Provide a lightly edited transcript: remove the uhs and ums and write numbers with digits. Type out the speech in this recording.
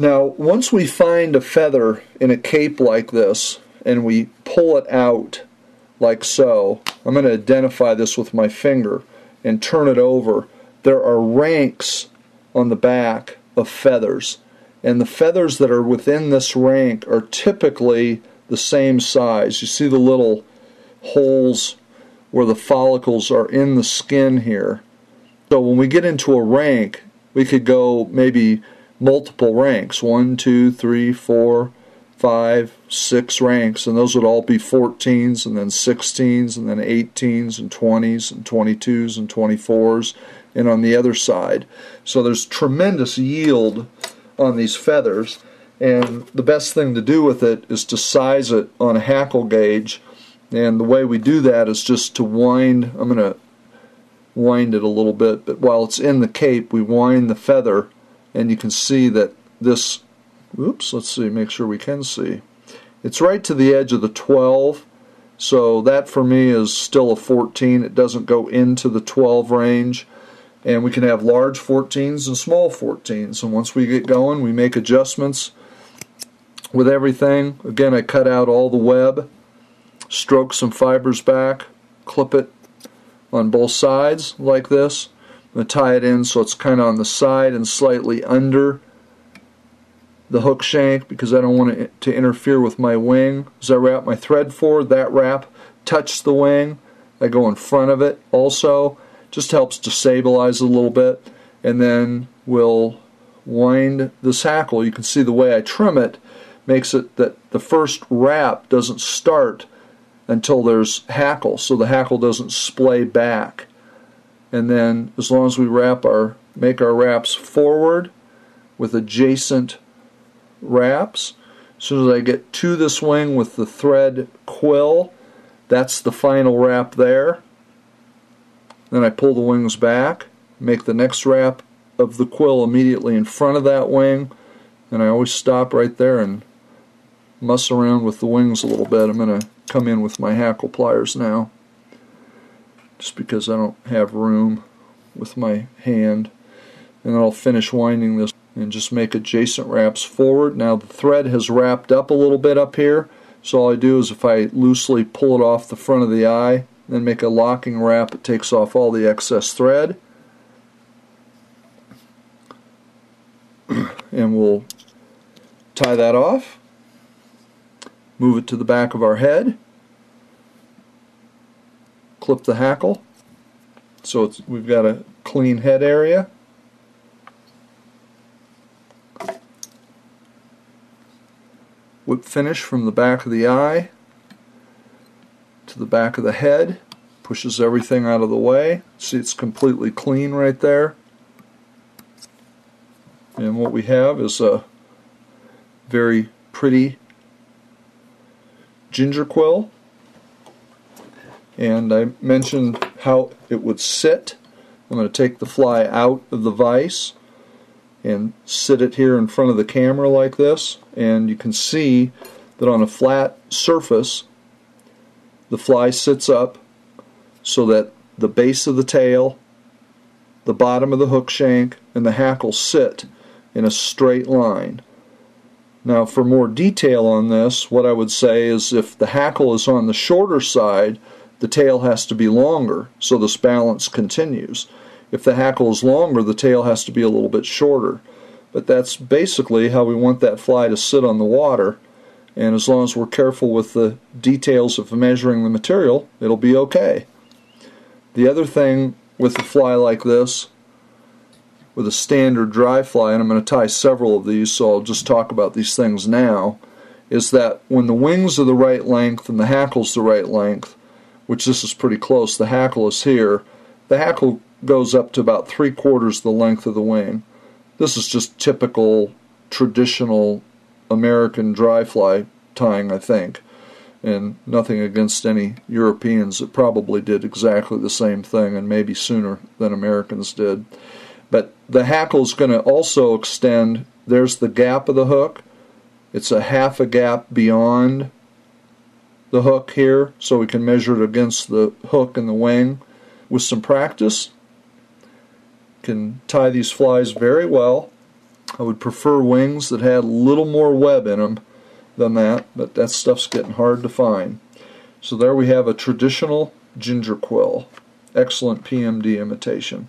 Now, once we find a feather in a cape like this and we pull it out like so, I'm going to identify this with my finger and turn it over. There are ranks on the back of feathers, and the feathers that are within this rank are typically the same size. You see the little holes where the follicles are in the skin here. So when we get into a rank, we could go maybe multiple ranks, 1, 2, 3, 4, 5, 6 ranks, and those would all be 14s and then 16s and then 18s and 20s and 22s and 24s, and on the other side. So there's tremendous yield on these feathers, and the best thing to do with it is to size it on a hackle gauge, and the way we do that is just to wind. I'm going to wind it a little bit, but while it's in the cape, we wind the feather, and you can see that this, oops, let's see, make sure we can see. It's right to the edge of the 12, so that for me is still a 14. It doesn't go into the 12 range, and we can have large 14s and small 14s, and once we get going, we make adjustments with everything. Again, I cut out all the web, stroke some fibers back, clip it on both sides like this. I'm going to tie it in so it's kind of on the side and slightly under the hook shank because I don't want it to interfere with my wing. As I wrap my thread forward, that wrap touches the wing. I go in front of it also. Just helps to stabilize a little bit. And then we'll wind this hackle. You can see the way I trim it makes it that the first wrap doesn't start until there's hackle, so the hackle doesn't splay back. And then as long as we make our wraps forward with adjacent wraps, as soon as I get to this wing with the thread quill, that's the final wrap there. Then I pull the wings back, make the next wrap of the quill immediately in front of that wing, and I always stop right there and muss around with the wings a little bit. I'm going to come in with my hackle pliers now, just because I don't have room with my hand. And then I'll finish winding this and just make adjacent wraps forward. Now the thread has wrapped up a little bit up here, so all I do is if I loosely pull it off the front of the eye, then make a locking wrap, it takes off all the excess thread. And we'll tie that off, move it to the back of our head, clip the hackle so we've got a clean head area. Whip finish from the back of the eye to the back of the head, pushes everything out of the way. See, it's completely clean right there. And what we have is a very pretty ginger quill. And I mentioned how it would sit. I'm going to take the fly out of the vise and sit it here in front of the camera like this, and you can see that on a flat surface the fly sits up so that the base of the tail, the bottom of the hook shank, and the hackle sit in a straight line. Now for more detail on this, what I would say is if the hackle is on the shorter side, the tail has to be longer so this balance continues. If the hackle is longer, the tail has to be a little bit shorter. But that's basically how we want that fly to sit on the water, and as long as we're careful with the details of measuring the material, it'll be okay. The other thing with a fly like this, with a standard dry fly, and I'm going to tie several of these, so I'll just talk about these things now, is that when the wings are the right length and the hackle's the right length, which this is pretty close, the hackle is here, the hackle goes up to about 3/4 the length of the wing. This is just typical traditional American dry fly tying, I think, and nothing against any Europeans that probably did exactly the same thing and maybe sooner than Americans did. But the hackle is going to also extend. There's the gap of the hook. It's a half a gap beyond the hook here, so we can measure it against the hook and the wing. With some practice, can tie these flies very well. I would prefer wings that had a little more web in them than that, but that stuff's getting hard to find. So there we have a traditional ginger quill. Excellent PMD imitation.